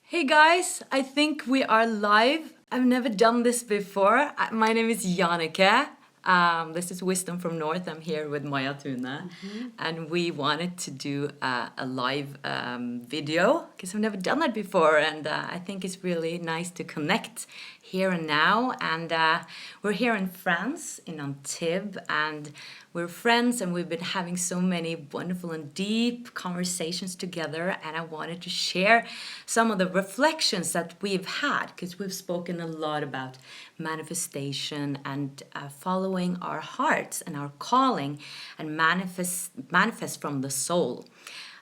Hey guys, I think we are live. I've never done this before. My name is Jannecke. This is Wisdom from North. I'm here with Maja Thune. And we wanted to do a live video because I've never done that before. And I think it's really nice to connect here and now. And we're here in France, in Antibes. And we're friends and we've been having so many wonderful and deep conversations together. And I wanted to share some of the reflections that we've had because we've spoken a lot about manifestation and following our hearts and our calling and manifest from the soul.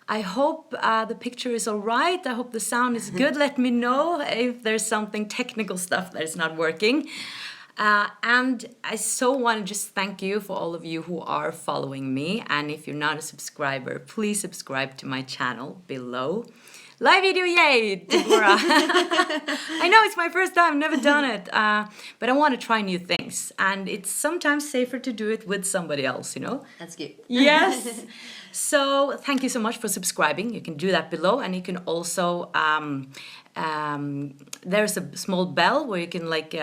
I hope the picture is all right. I hope the sound is good. Let me know if there's something technical stuff that is not working. And I so want to just thank you for all of you who are following me. And if you're not a subscriber, please subscribe to my channel below. Live video, yay, Deborah. I know it's my first time, never done it. But I want to try new things. And it's sometimes safer to do it with somebody else, you know? That's good. Yes. So thank you so much for subscribing. You can do that below. And you can also, there's a small bell where you can like,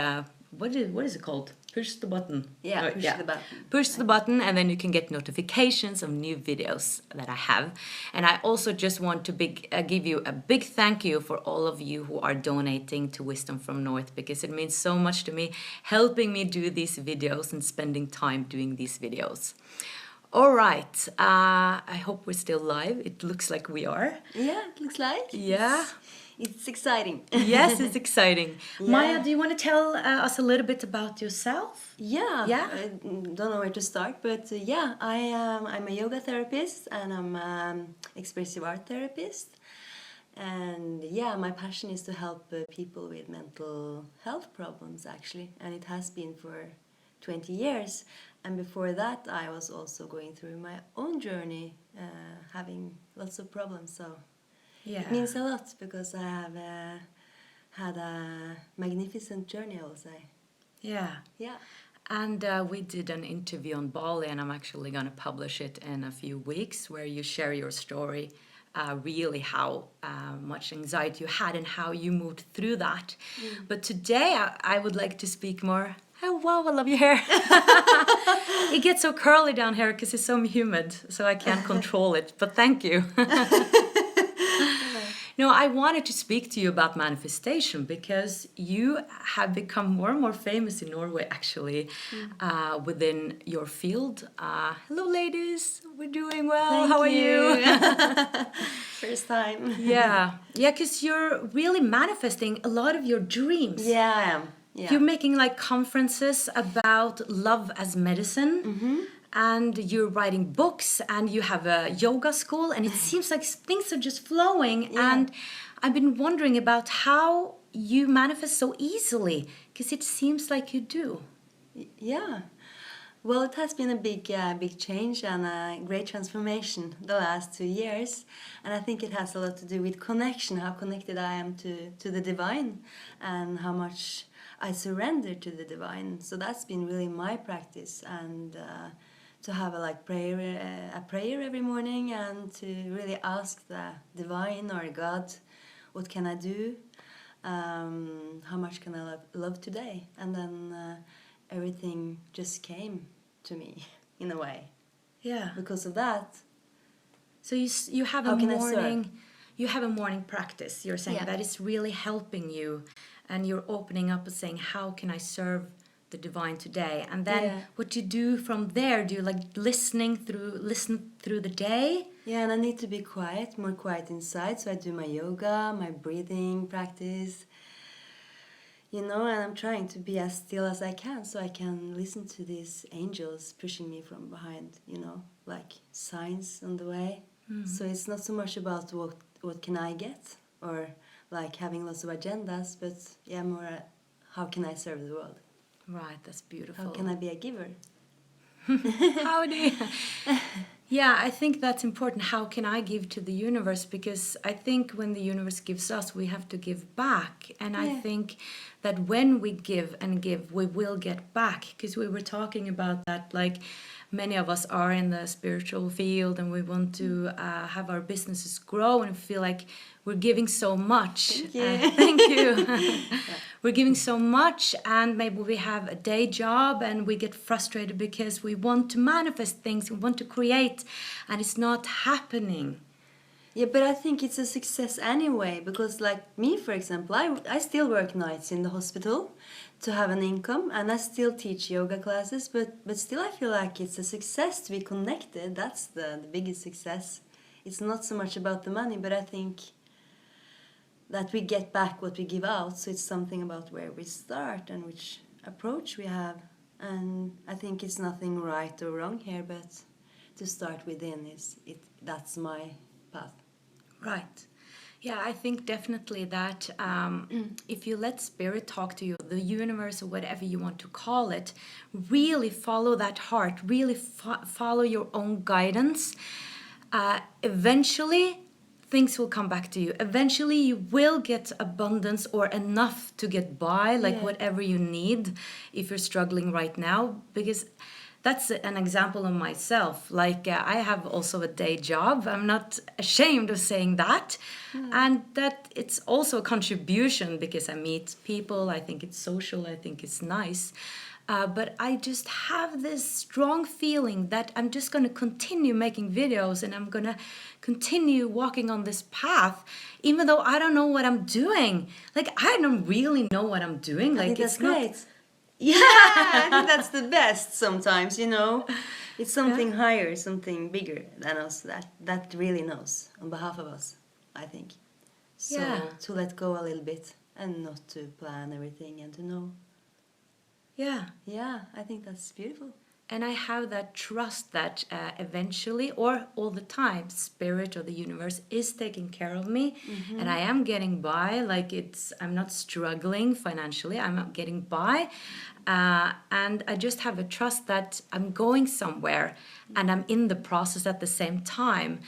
what is it called? Push the button. Yeah, push the button. Push the button and then you can get notifications of new videos that I have. And I also just want to give you a big thank you for all of you who are donating to Wisdom from North because it means so much to me, helping me do these videos and spending time doing these videos. All right, I hope we're still live. It looks like we are. Yeah, it looks like. Yeah. It's exciting. Yes, it's exciting. Yeah. Maja, do you want to tell us a little bit about yourself? Yeah. Yeah? I don't know where to start, but yeah, I'm a yoga therapist and I'm expressive art therapist. And yeah, my passion is to help people with mental health problems actually, and it has been for 20 years. And before that, I was also going through my own journey, having lots of problems. So Yeah. it means a lot because I have had a magnificent journey, I will say. Yeah. Yeah. And we did an interview on Bali, and I'm actually going to publish it in a few weeks, where you share your story, really how much anxiety you had and how you moved through that. But today I would like to speak more. Oh, wow, I love your hair. It gets so curly down here because it's so humid, so I can't control it. But thank you. No, I wanted to speak to you about manifestation because you have become more and more famous in Norway, actually, within your field. Hello, ladies. We're doing well. Thank How are you? First time. Yeah, because you're really manifesting a lot of your dreams. Yeah, I am. Yeah. You're making like conferences about love as medicine. And you're writing books and you have a yoga school and it seems like things are just flowing. Yeah. And I've been wondering about how you manifest so easily because it seems like you do. Yeah. Well, it has been a big change and a great transformation the last 2 years. And I think it has a lot to do with connection, how connected I am to the divine and how much I surrender to the divine. So that's been really my practice, and to have a prayer every morning and to really ask the divine or God, what can I do? How much can I love today? And then everything just came to me in a way. Yeah. Because of that. So you have How a can I serve? morning. You have a morning practice. You're saying Yeah. that is really helping you, and you're opening up and saying, "How can I serve the divine today?" And then Yeah. what you do from there? Do you like listen through the day? Yeah, and I need to be quiet, more quiet inside. So I do my yoga, my breathing practice, you know, and I'm trying to be as still as I can so I can listen to these angels pushing me from behind, you know, like signs on the way. So it's not so much about what can I get or like having lots of agendas, but yeah, more how can I serve the world? Right, that's beautiful. How can I be a giver? How do you... Yeah, I think that's important. How can I give to the universe? Because I think when the universe gives us, we have to give back. And I think that when we give and give, we will get back. Because we were talking about that, like many of us are in the spiritual field and we want to have our businesses grow and feel like we're giving so much. Thank you. Thank you. We're giving so much, and maybe we have a day job and we get frustrated because we want to manifest things, we want to create, and it's not happening. Yeah, but I think it's a success anyway, because like me, for example, I still work nights in the hospital to have an income, and I still teach yoga classes, but still I feel like it's a success to be connected. That's the biggest success. It's not so much about the money, but I think that we get back what we give out, so it's something about where we start and which approach we have. And I think it's nothing right or wrong here, but to start within that's my path. Right. Yeah, I think definitely that if you let spirit talk to you, the universe or whatever you want to call it, really follow that heart, really follow your own guidance, eventually things will come back to you. Eventually you will get abundance or enough to get by, like whatever you need if you're struggling right now, because that's an example of myself. Like I have also a day job. I'm not ashamed of saying that. And that it's also a contribution because I meet people. I think it's social. I think it's nice. But I just have this strong feeling that I'm just going to continue making videos and I'm going to continue walking on this path, even though I don't know what I'm doing. Like, I don't really know what I'm doing. I like, think that's it's not... great. Yeah, I think that's the best sometimes, you know. It's something higher, something bigger than us that really knows on behalf of us, I think. So to let go a little bit and not to plan everything and to know. Yeah, I think that's beautiful. And I have that trust that eventually or all the time, spirit or the universe is taking care of me. And I am getting by. Like I'm not struggling financially. I'm getting by. And I just have a trust that I'm going somewhere and I'm in the process at the same time.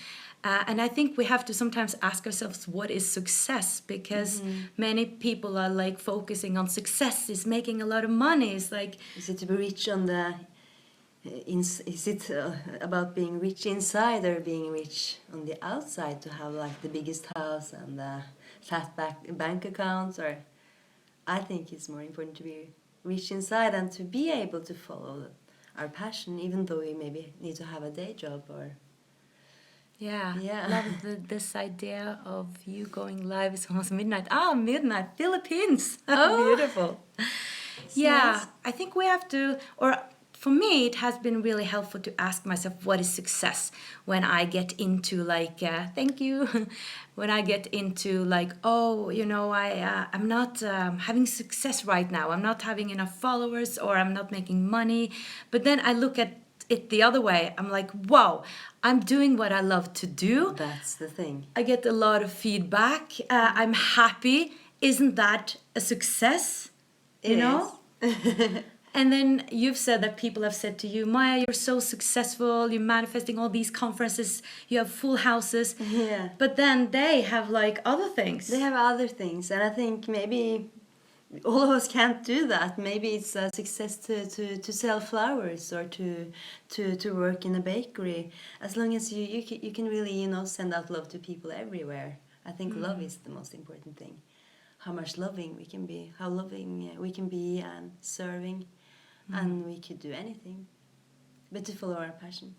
And I think we have to sometimes ask ourselves, what is success? Because many people are like focusing on success is making a lot of money. It's like... Is it to be rich on the... Is it about being rich inside or being rich on the outside, to have like the biggest house and the fat bank accounts? Or I think it's more important to be rich inside and to be able to follow our passion, even though we maybe need to have a day job or... Yeah. Love this idea of you going live. It's almost midnight. Midnight, Philippines. Oh, beautiful. Nice. I think we have to, or for me, it has been really helpful to ask myself, what is success? When I get into like, thank you. When I get into like, I'm not having success right now. I'm not having enough followers or I'm not making money. But then I look at it the other way. I'm like, wow, I'm doing what I love to do. That's the thing. I get a lot of feedback. I'm happy. Isn't that a success? You know? And then you've said that people have said to you, Maja, you're so successful. You're manifesting all these conferences. You have full houses. Yeah. But then they have like other things. They have other things. And I think maybe all of us can't do that. Maybe it's a success to sell flowers or to work in a bakery. As long as you can really, send out love to people everywhere. I think love is the most important thing. How much loving we can be, how loving we can be and serving. And we could do anything, but to follow our passion.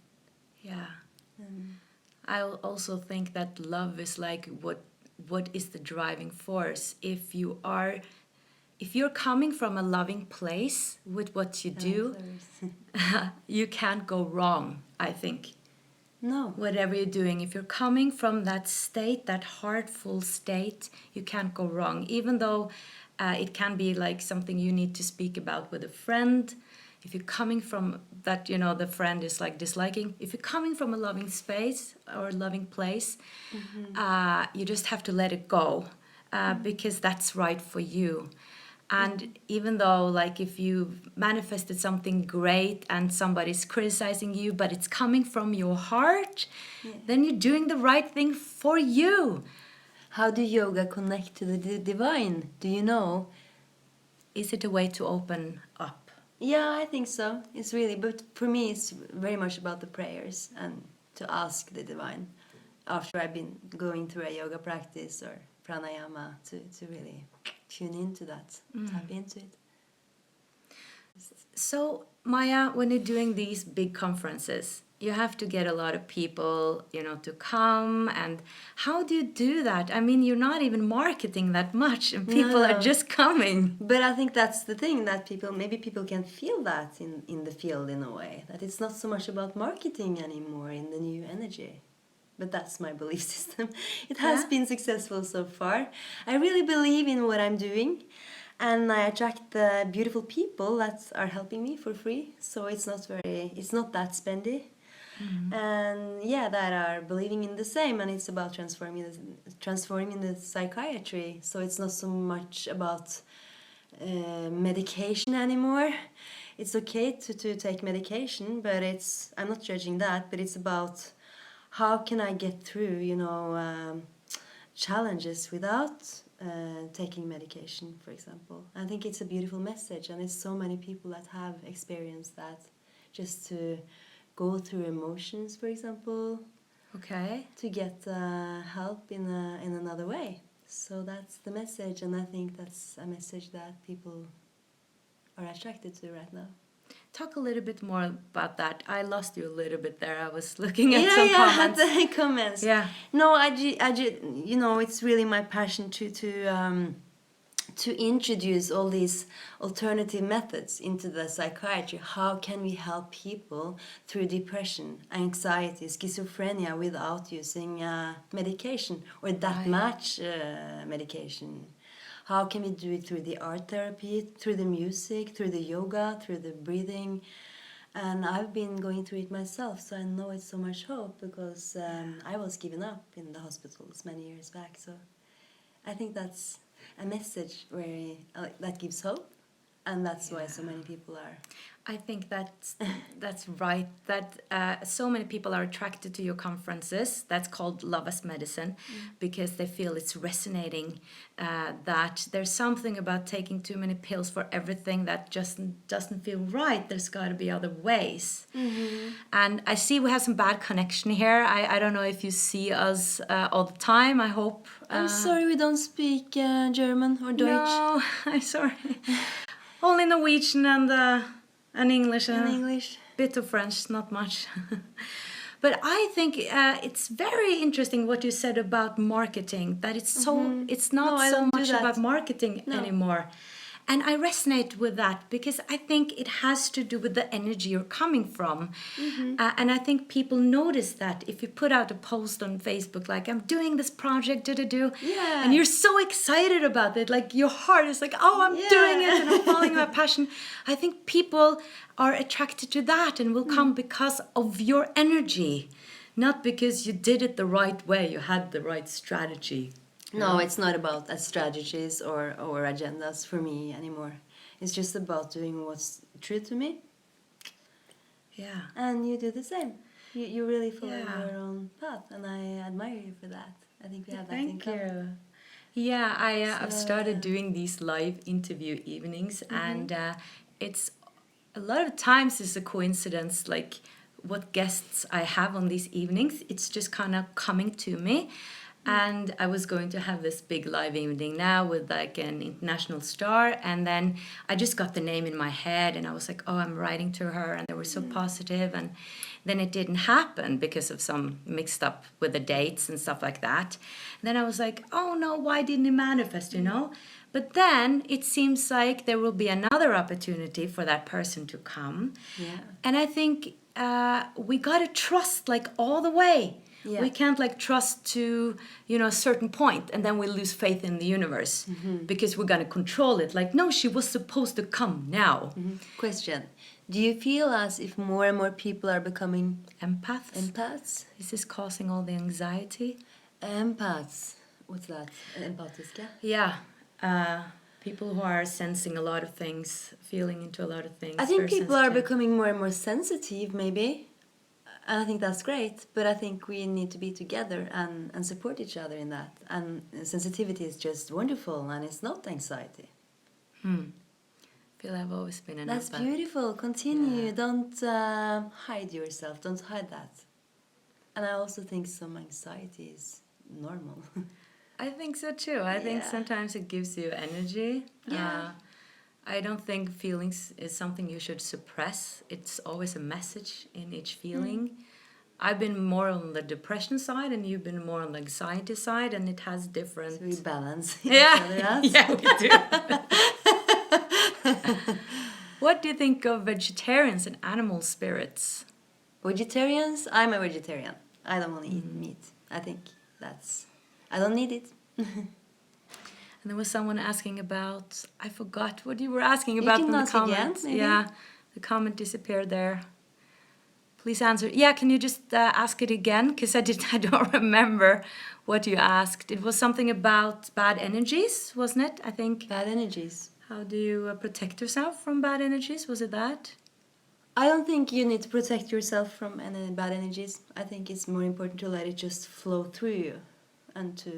Yeah. I also think that love is like what is the driving force. If you're coming from a loving place with what you do, you can't go wrong, I think. No. Whatever you're doing, if you're coming from that state, that heartful state, you can't go wrong. Even though it can be like something you need to speak about with a friend. If you're coming from that, the friend is like disliking. If you're coming from a loving space or a loving place, you just have to let it go because that's right for you. And even though, like, if you've manifested something great and somebody's criticizing you, but it's coming from your heart, then you're doing the right thing for you. How do yoga connect to the divine? Do you know? Is it a way to open up? Yeah, I think so. It's really, but for me, it's very much about the prayers and to ask the divine after I've been going through a yoga practice or pranayama to really tune into that, tap into it. So, Maja, when you're doing these big conferences, you have to get a lot of people, to come. And how do you do that? I mean, you're not even marketing that much, and people are No. just coming. But I think that's the thing that maybe people can feel that in the field in a way, that it's not so much about marketing anymore in the new energy. But that's my belief system. It has been successful so far. I really believe in what I'm doing, and I attract the beautiful people that are helping me for free. So it's not that spendy. And that are believing in the same, and it's about transforming the psychiatry. So it's not so much about medication anymore. It's okay to take medication, but I'm not judging that, but it's about how can I get through, challenges without taking medication, for example. I think it's a beautiful message, and it's so many people that have experienced that, just to go through emotions, for example. Okay. To get help in another way. So that's the message, and I think that's a message that people are attracted to right now. Talk a little bit more about that. I lost you a little bit there. I was looking at some comments. The comments. Yeah. No, it's really my passion to introduce all these alternative methods into the psychiatry. How can we help people through depression, anxiety, schizophrenia without using medication or that much medication? How can we do it through the art therapy, through the music, through the yoga, through the breathing? And I've been going through it myself, so I know it's so much hope, because I was given up in the hospitals many years back. So I think that's a message that gives hope, and that's why so many people are. I think that's right. That so many people are attracted to your conferences. That's called Love as Medicine, because they feel it's resonating. That there's something about taking too many pills for everything that just doesn't feel right. There's got to be other ways. And I see we have some bad connection here. I don't know if you see us all the time. I hope. I'm sorry we don't speak German or Deutsch. No, I'm sorry. Only Norwegian and English. English. Bit of French, not much. But I think it's very interesting what you said about marketing. That it's not so much about marketing anymore. And I resonate with that, because I think it has to do with the energy you're coming from. And I think people notice that if you put out a post on Facebook, like, I'm doing this project, and you're so excited about it, like your heart is like, oh, I'm doing it and I'm following my passion. I think people are attracted to that and will come because of your energy, not because you did it the right way, you had the right strategy. No, it's not about strategies or agendas for me anymore. It's just about doing what's true to me. Yeah. And you do the same. You really follow your own path, and I admire you for that. I think we have that in common. Thank you. Yeah, I've started doing these live interview evenings, and it's a lot of times it's a coincidence, like what guests I have on these evenings. It's just kind of coming to me. And I was going to have this big live evening now with like an international star, and then I just got the name in my head, and I was like, oh, I'm writing to her, and they were so positive, and then it didn't happen because of some mixed up with the dates and stuff like that. And then I was like, oh no, why didn't it manifest, But then it seems like there will be another opportunity for that person to come. Yeah. And I think we got to trust like all the way. Yeah. We can't like trust to, a certain point, and then we lose faith in the universe because we're going to control it. Like, no, she was supposed to come now. Question. Do you feel as if more and more people are becoming empaths? Is this causing all the anxiety? Empaths. What's that? Empatiska? Yeah. People who are sensing a lot of things, feeling into a lot of things. I think people are becoming more and more sensitive, maybe. And I think that's great, but I think we need to be together and support each other in that. And sensitivity is just wonderful, and it's not anxiety. feel I've always been an That's empath. beautiful. Continue. Yeah. Don't hide yourself. Don't hide that. And I also think some anxiety is normal. I think so too. I think Yeah. sometimes it gives you energy. Yeah. I don't think feelings is something you should suppress. It's always a message in each feeling. I've been more on the depression side, and you've been more on the anxiety side, and it has different. So we balance each Yeah, other out. yeah, we do. What do you think of vegetarians and animal spirits? Vegetarians, I'm a vegetarian. I don't want to eat meat. I think I don't need it. And there was someone asking about. I forgot what you were asking You about can in the ask again, comment. maybe? Yeah, the comment disappeared there. Please answer. Yeah, can you just ask it again? Because I don't remember what you asked. It was something about bad energies, wasn't it? I think. Bad energies. How do you protect yourself from bad energies? Was it that? I don't think you need to protect yourself from any bad energies. I think it's more important to let it just flow through you and to...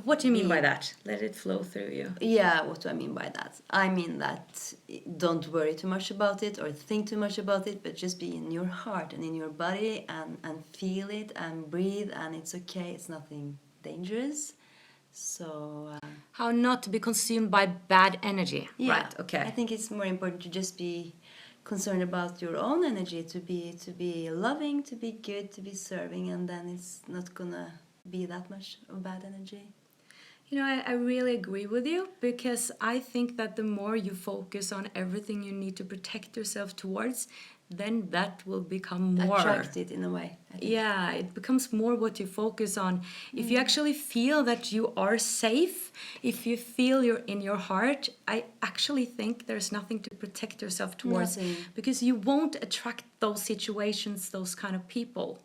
What do you mean by Yeah. that? Let it flow through you. Yeah, what do I mean by that? I mean that don't worry too much about it or think too much about it, but just be in your heart and in your body and feel it and breathe, and it's okay. It's nothing dangerous. So... How not to be consumed by bad energy. yeah, Right, okay. I think it's more important to just be concerned about your own energy, to be loving, to be good, to be serving, and then it's not gonna be that much of bad energy. You know, I really agree with you, because I think that the more you focus on everything you need to protect yourself towards, then that will become more Attracted in a way, I think. Yeah, it becomes more what you focus on. If you actually feel that you are safe, if you feel you're in your heart, I actually think there's nothing to protect yourself towards. Nothing. Because you won't attract those situations, those kind of people.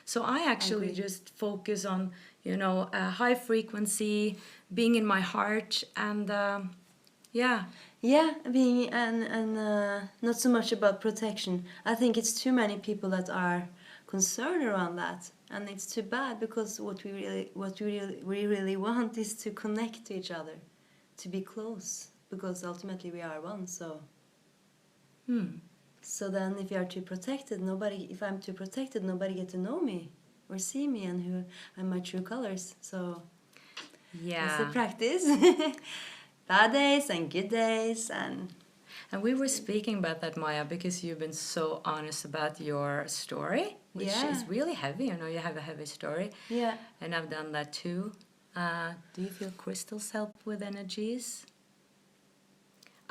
So I actually agree. just focus on, high frequency, being in my heart, and yeah. Yeah, being and not so much about protection. I think it's too many people that are concerned around that, and it's too bad, because what we really want is to connect to each other, to be close, because ultimately we are one. So so then if you are too protected, if I'm too protected, nobody get to know me or see me and who and my true colors. So it's a Yeah. practice. Bad days and good days and we were speaking about that, Maja, because you've been so honest about your story, which Yeah. is really heavy. You have a heavy story. yeah. And I've done that too. Do you feel crystals help with energies?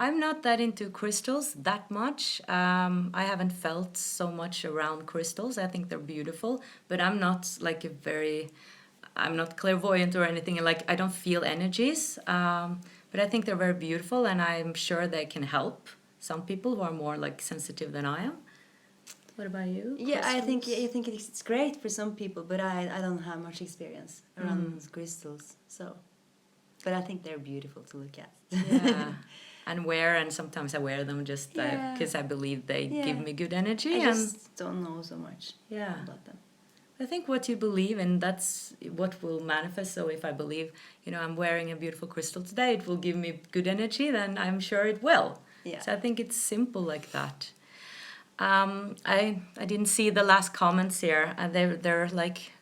I'm not that into crystals that much. I haven't felt so much around crystals. I think they're beautiful, but I'm not I'm not clairvoyant or anything. Like, I don't feel energies. But I think they're very beautiful, and I'm sure they can help some people who are more like sensitive than I am. What about you? Yeah, I think Crystals? it's great for some people, but I don't have much experience around crystals. So, but I think they're beautiful to look at. Yeah. And sometimes I wear them just Yeah. because I believe they Yeah. give me good energy. I And just don't know so much yeah. about them. I think what you believe in, that's what will manifest. So if I believe, I'm wearing a beautiful crystal today, it will give me good energy, then I'm sure it will. Yeah. So I think it's simple like that. I didn't see the last comments here. They're like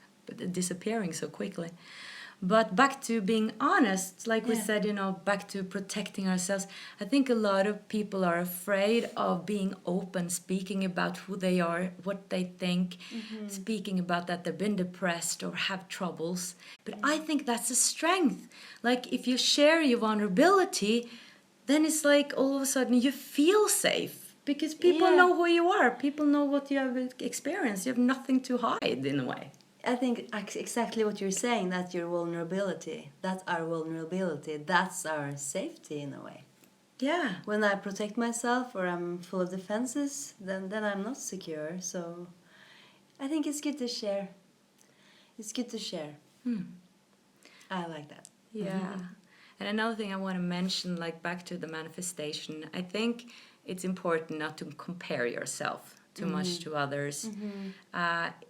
disappearing so quickly. But back to being honest, like we Yeah. said, back to protecting ourselves. I think a lot of people are afraid of being open, speaking about who they are, what they think, speaking about that they've been depressed or have troubles. But I think that's a strength. Like, if you share your vulnerability, then it's like all of a sudden you feel safe. Because people Yeah. know who you are. People know what you have experienced. You have nothing to hide in a way. I think exactly what you're saying, that's your vulnerability. That's our vulnerability. That's our safety in a way. Yeah. When I protect myself or I'm full of defenses, then I'm not secure. So I think it's good to share. It's good to share. I like that. Yeah. And another thing I want to mention, like back to the manifestation, I think it's important not to compare yourself too much to others.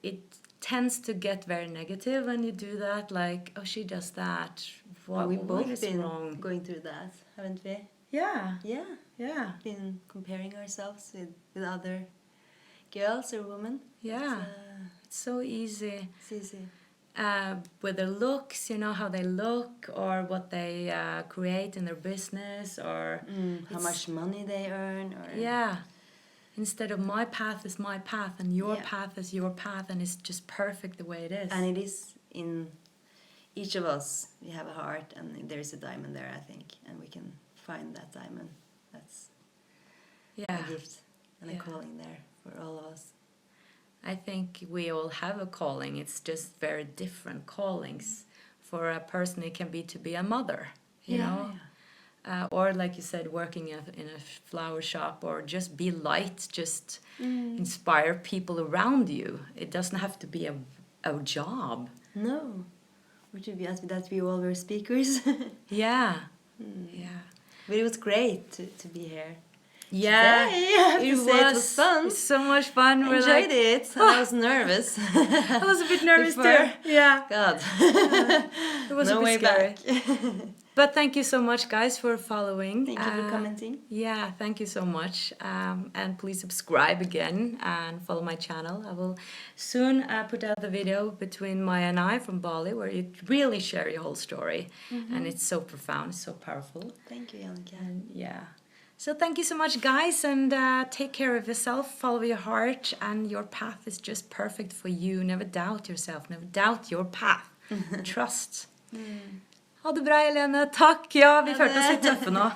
It tends to get very negative when you do that, like, oh, she does that. We've What both is been wrong? going through that, haven't we? Yeah. Yeah. Yeah. Been comparing ourselves with other girls or women. Yeah. It's so easy. It's easy. With their looks, you know, how they look or what they create in their business or How much money they earn. Or yeah. Instead of my path is my path and your Yeah. path is your path and it's just perfect the way it is. And it is in each of us. We have a heart and there is a diamond there, I think. And we can find that diamond. That's yeah. a gift and a Yeah. calling there for all of us. I think we all have a calling. It's just very different callings. For a person, it can be to be a mother, you know? Or like you said, working in a flower shop or just be light, just inspire people around you. It doesn't have to be a job. No. Or to be that we all were speakers. Yeah. Yeah. But it was great to be here. Yeah, Today, I have to say it was fun. It's so much fun. I enjoyed it. And I was nervous. I was a bit nervous Before. too. Yeah. God. It was No a bit way scary. back. But thank you so much, guys, for following. Thank you for commenting. Yeah, thank you so much. And please subscribe again and follow my channel. I will soon put out the video between Maja and I from Bali where you really share your whole story. And it's so profound, so powerful. Thank you, Jannecke. And yeah. So thank you so much, guys, and take care of yourself, follow your heart, and your path is just perfect for you. Never doubt yourself, never doubt your path. Trust. Ha det bra, Helene. Takk. Ja, vi følte oss litt tøffe nå.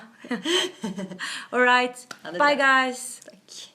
All right. Bye, guys. Takk.